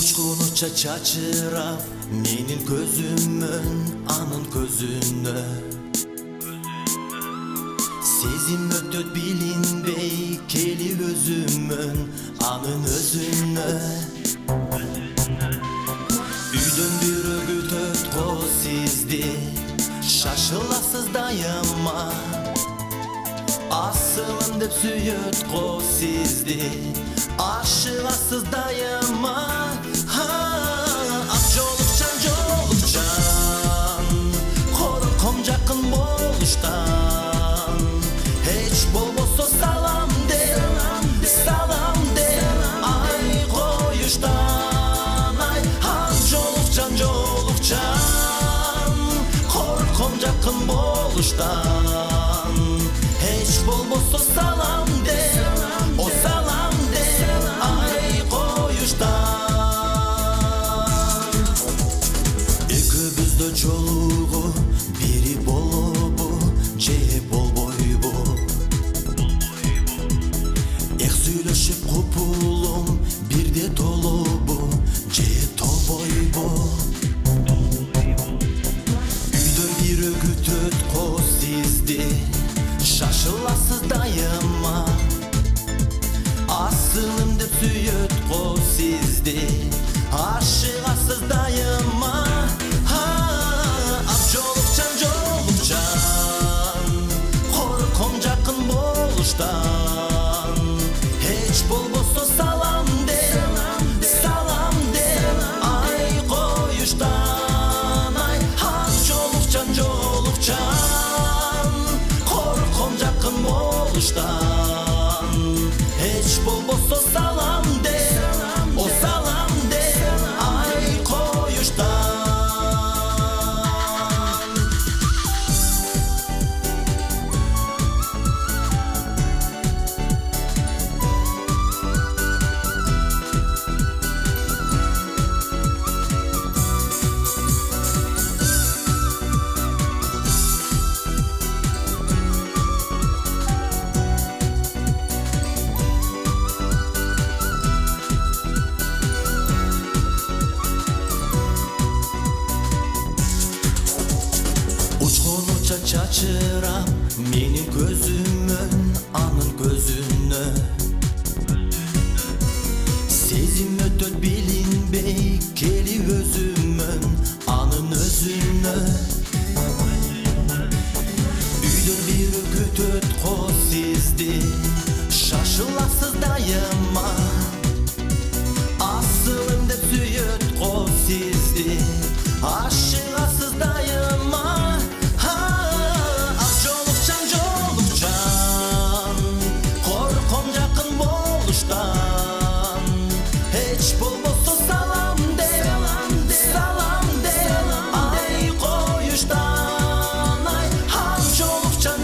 Uçkununca çaçırap menin közümün anın közüne Sezim ötöt bilinbey keli özümün anın özüne Üydün bürügü töt ko sizdi şaşılasız dayanma Asılın dep süyöt ko sizdi aşılasız dayanma Korkom jakın boluştan Hiç bolboso salam de Ay koyuştan Ay jolukcan Korkom jakın boluştan Hiç bolboso salam de O salam de Ay koyuştan İkibizde çoluğu biri bolubu Cehe bol boybu Söyleşip kopulum bir de dolubu Cehe tol boybu Üydün bir ögütöt ko sizdi Şaşılasız dayanma Asılım dep süyöt ko sizdi Aşılasız dayanma Korkom jakın boluştan Hiç bolboso salam de Ay koyuştan Ay jolukcan Korkom jakın boluştan Hiç bolboso salam de O salam de Ay koyuştan Çaçırap menin gözümün anın gözüne Sezim ötöt bilinbey keli özümün anın özüne Üydün bir ögütöt ko sizdi şaşılasız dayanma Asılım dep süyöt ko sizdi aşılasız dayanma Hiç bolboso salam de Ay koyuştan Ay jolukcan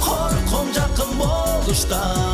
Korkom jakın boluştan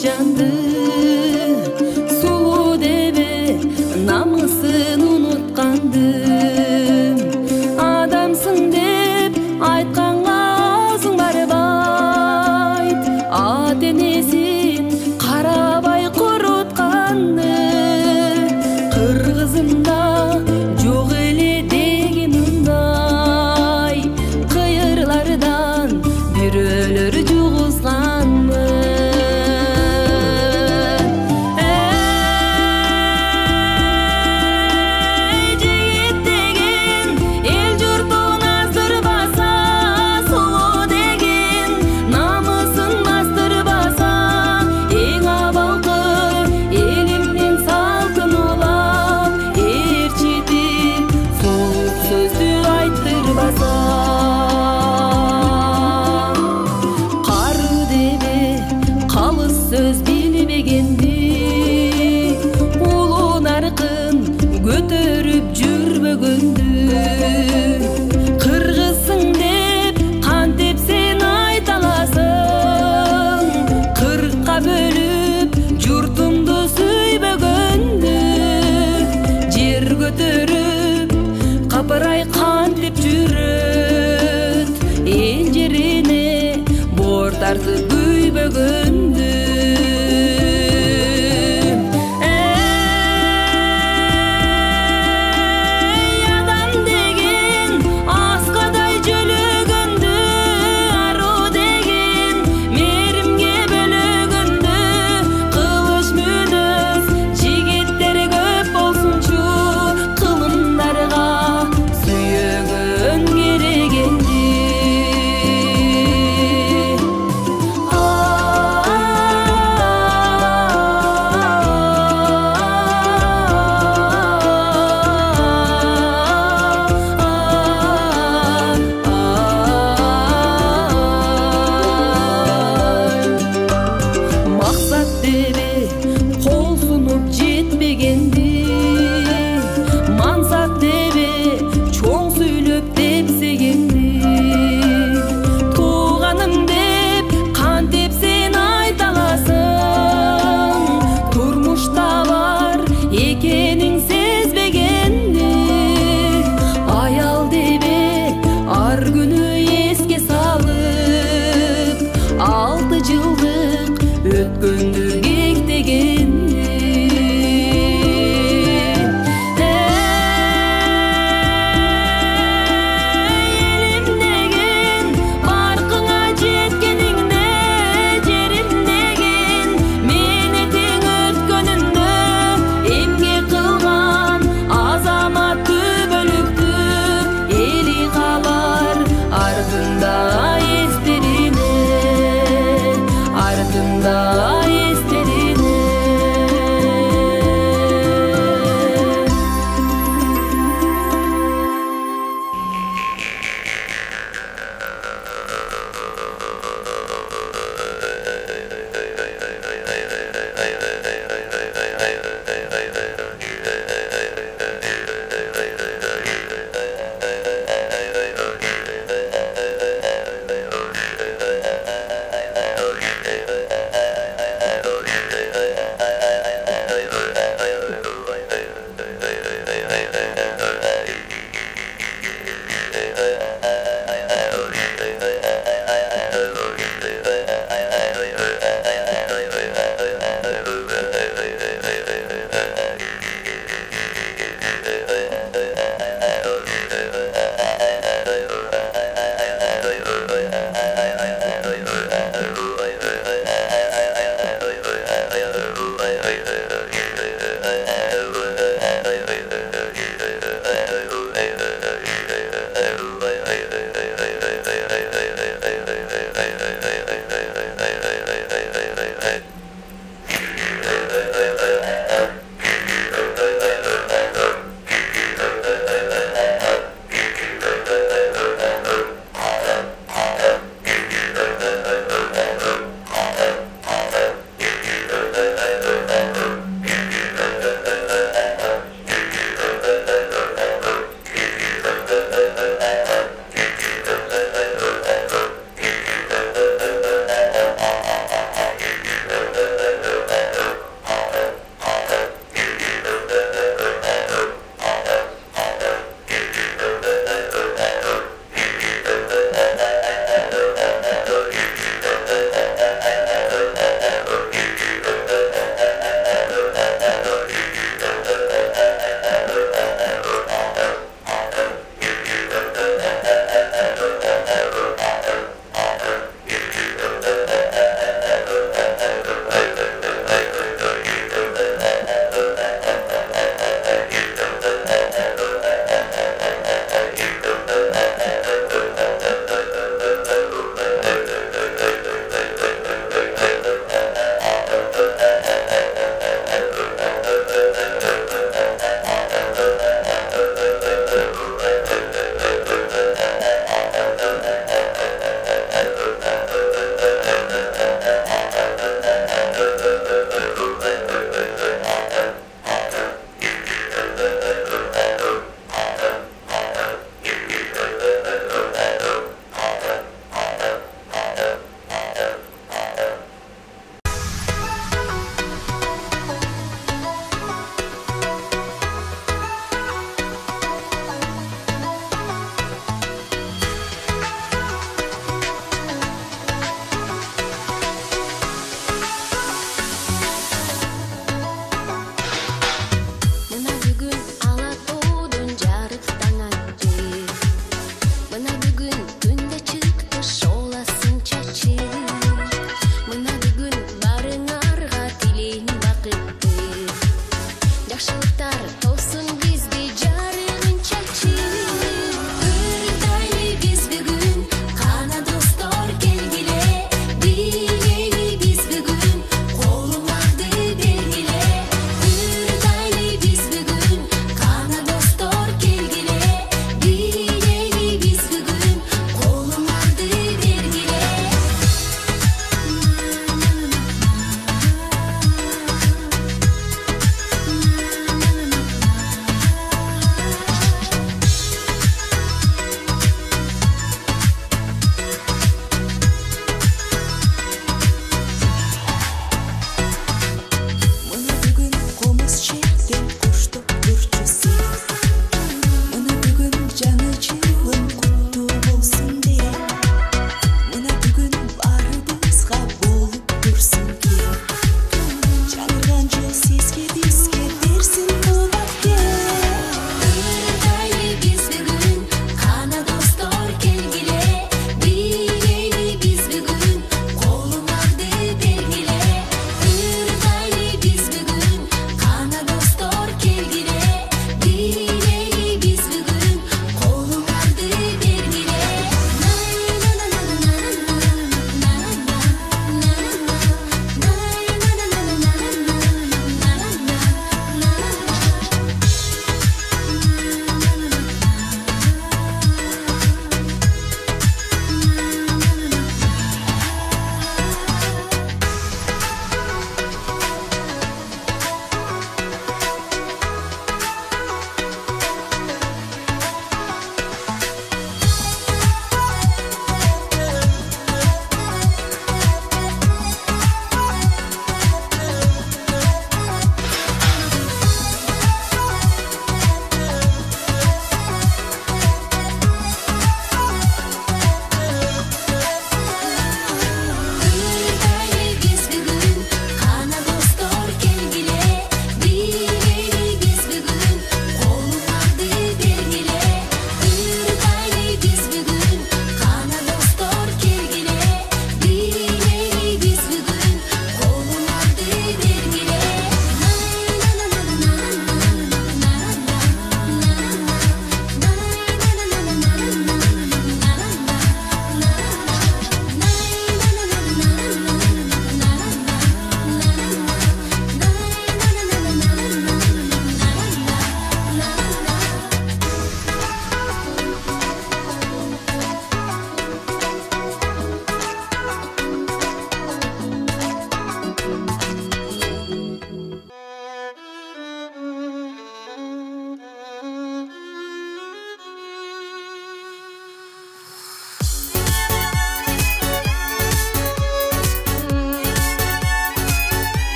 жанды сулуу дебе намысын унуткандым адамсың деп айтканга аузуң барбайт ата энесин карабай курутканды кыргызымда жок эле деген мындай кыйырлардан бирөөлөр жугузганмын жигит деген эл журтун аздырбаса сулуу деген намысын бастырбаса эң абалкы элимдин салтын улап ээрчитип суук сөздү айттырбаса кары дебе калыс сөз билбегенди улуу наркын көтөрүп жүрбөгөндү кыргызсың деп кантип сен айта аласың кыркка бөлүп журтумду сүйбөгөндү жер көтөрүп капырай кантип жүрөт эл жерине бор тартып күйбөгөндү адам деген аскадай жөлөгөндү аруу деген мээримге бөлөгөндү кылыч мүнөз жигиттер көп болсунчу кылымдарга сүйөгөн керек элди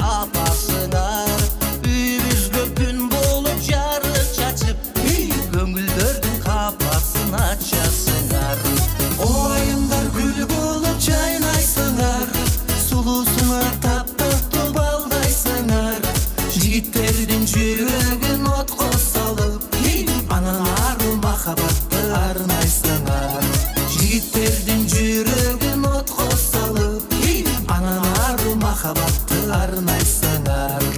апасыңар үйүбүзгө күн болуп жарык чачып көңүлдөрдүн капасын ачасыңар айымдар гүл болуп жайнайсыңар сулуусуңар таптактуу балдайсыңар жигиттердин жүрөгүн отко салып анан ару махабатты арнайсыңар жигиттердин жүрөгүн отко салып анан ару махабатты арнайсыңар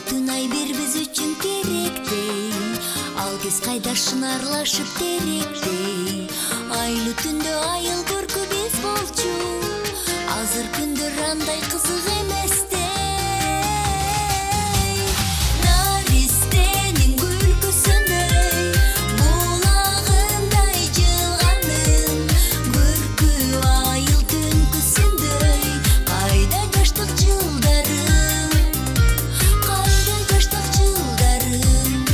Алтын ай бир биз үчүн керектей, ал кез кайда шынарлашып теректей. Айлы түндө айыл көркү биз болчу, азыр күндөр андай кызык эместей. Наристенин күлкүсүндөй, булагындай жылганын, көркү айыл түнкүсүндөй, кайда жаштык жылдарым, кайда жаштык жылдарым.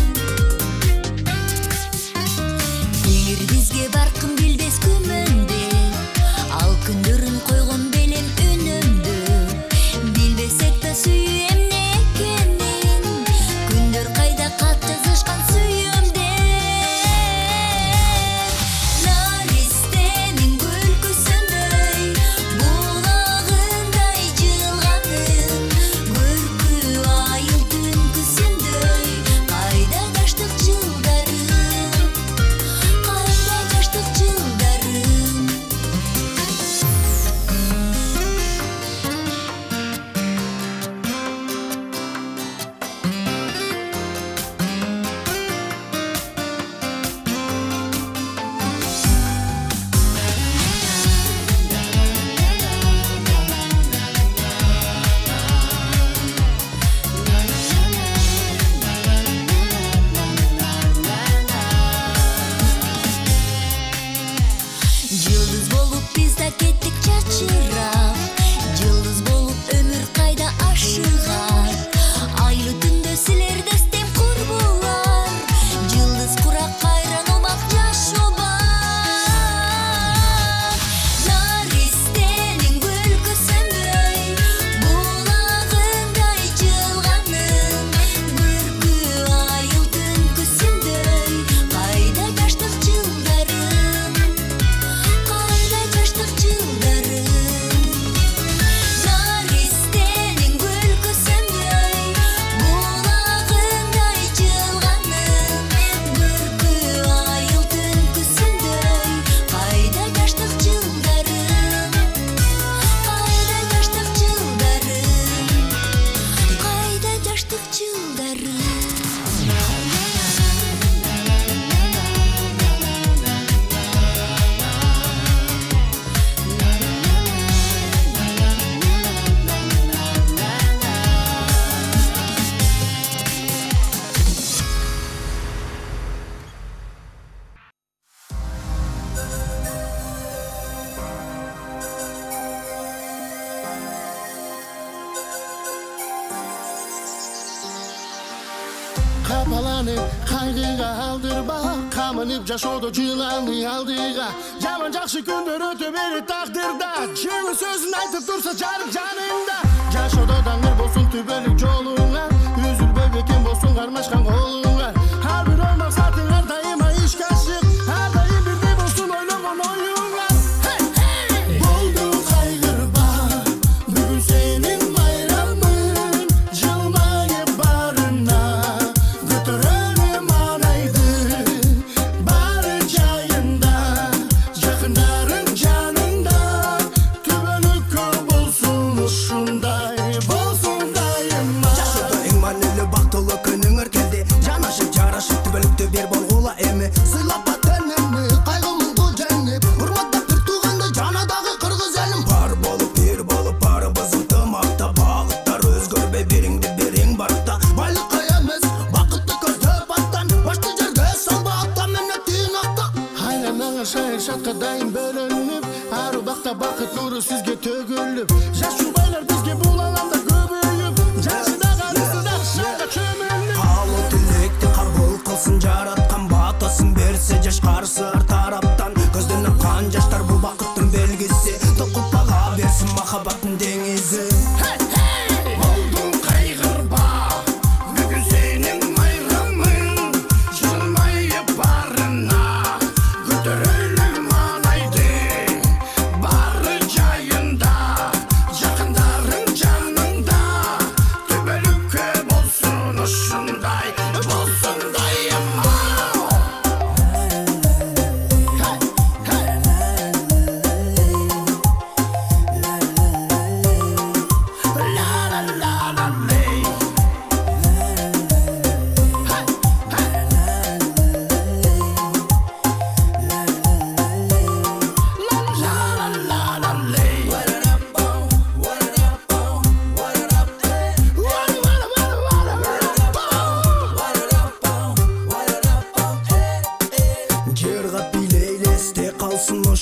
Эгер бизге баркын билбес күмөндө, ал күндөрүн койгон белем үнөмдө, билбесек да сүйүү эмне экенин, күндөр кайда кат жазышкан сүйүүмдө. Наристенин күлкүсүндөй, булагындай жылганын, көркү айыл түнкүсүндөй, кайда жаштык жылдарым, кайда жаштык жылдарым. Жылдыз болуп биз да кеттик чачырап, жылдыз болуп өмүр кайда ашыгат. Айлы түндө силер дестем курбулар, жылдыз курак кайран омак жашоо бар. Наристенин күлкүсүндөй, булагындай жылганын, көркү айыл түнкүсүндөй, кайда жаштык жылдарым, кайда жаштык жылдарым. Наристенин күлкүсүндөй, булагындай жылганын, көркү айыл түнкүсүндөй, кайда жаштык жылдарым, кайда жаштык жылдарым, кайда жаштык жылдарым. Капаланып кайгыга алдырба, камынып жашоодо жыланы алдыга. Жаман жакшы күндөр өтө берет тагдырда, жеңүү сөзүн айтып турса жарык жаныңда. Жашоодо даңыр болсун түбөлүк жолуңа, үзүлбөй бекем болсун кармашкан колуңа. Ар бир ой максатыңар дайыма ишке ашык, ар дайым бирдей болсун ойлогон оюңар. Болду кайгырба, бүгүн сенин байрамың, жылмайып барына, көтөрөлүм анайды, бары жайында, жакындарың жаныңда, түбөлүккө болсун ушундай, болсун дайыма. Жашоодо эң маанилүү бактылуу күнүңөр келди, жанашып жарашып түбөлүктү бир болгула эми. Сыйлап батенемни, кайгымды жеңип, урматтап бир туугандай жанадагы кыргыз элим. Бар болуп барыбыз ынтымакта, багыттар өзгөрбөй бириңди бириң баракта. Байлыкка эмес, бакытты көздөп аттан, башты жерге салба ата менетин акта. Айланаңа шайыр шатка дайым бөлөнүп, ар убакта бакыт нуру сизге төгүлүп. Жаш жубайлар бизге булаланда көбөйүп, жашыдагы арысында шайга чөмүлүп. Ал о тилекти кабыл кылсын жараткан, батасын берсе жаш карсыр тараптан. Көздөн аккан жаштар бул бакыттын белгиси, токуп бага берсин махаббаттын деңизи. Болдуң кайгырба, бүгүн сенин байрамың, жылмайып барына, көтөрөлүм анайды, бары жайында, жакында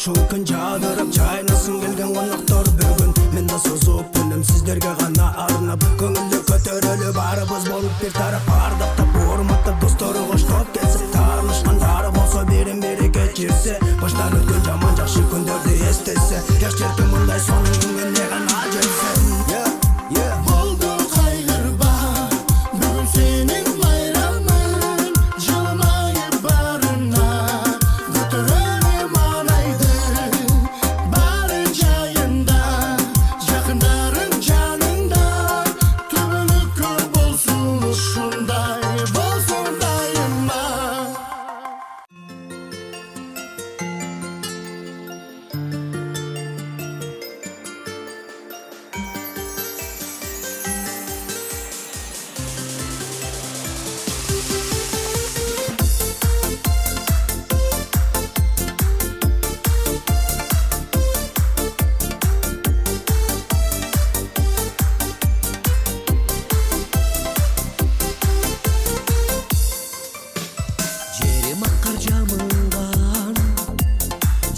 ушул күн жаадырып жайнасын келген коноктор бір күн мен да созуп үнүм сиздерге гана арнап көңүлдү көтөрөлүп баарыбыз болуп бир тарап ардактап урматтап достору коштоп кетсе таанышкандары болсо бирин бири кечирсе баштан өткөн жаман жакшы күндөрдү эстесе жаш жерге мындай сонун күнгө эмне гана жетсем Болду кайгырба бүгүн сенин байрамың жылмайып барына көтөрөлүм анайды баарын жайында жакындарың жаныңда түбүнүккө болсун ушундай болсун дайыма жерим аккар жамылган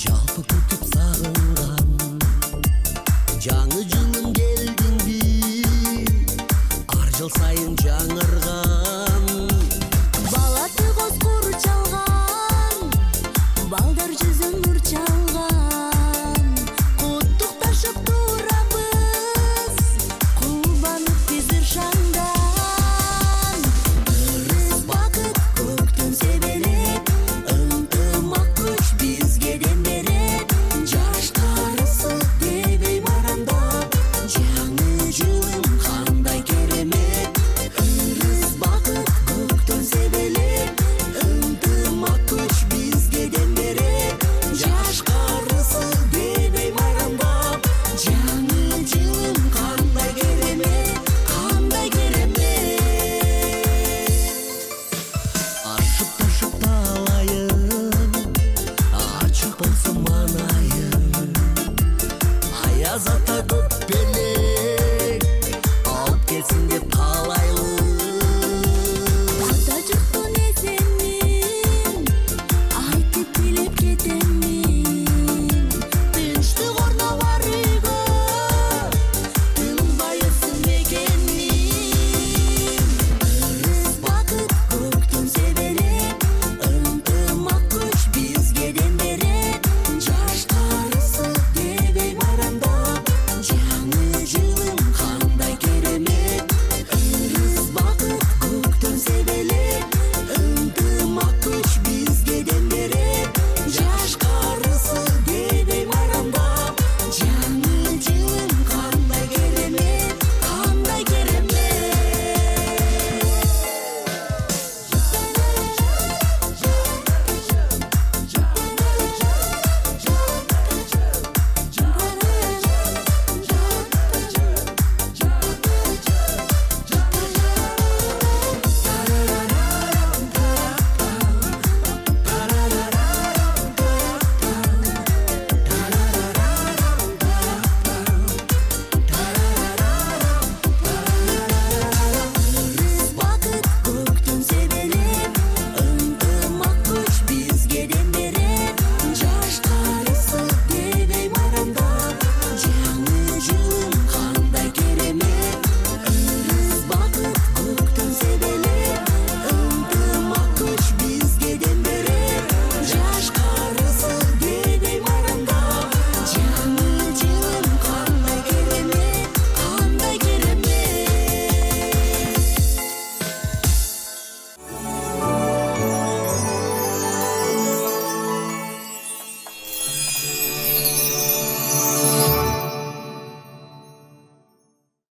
жалпы күтүп сагынган жаңы жылың келдиңби ар жыл сайын жаңырган Бала тыгыз кур чалган балдар жүзүн нур чалган куттукташып турабыз кулбанып биз ыршаңдан ырыс бакыт көктөн себелеп ынтымак күч бизге дем берет жаштарысы дебей марандап жаңы жылым кандай керемет ырыс бакыт көктөн себелеп ынтымак күч бизге дем берет жашкарысы дебей марандап жаңы жылым кандай керемет аршып ташып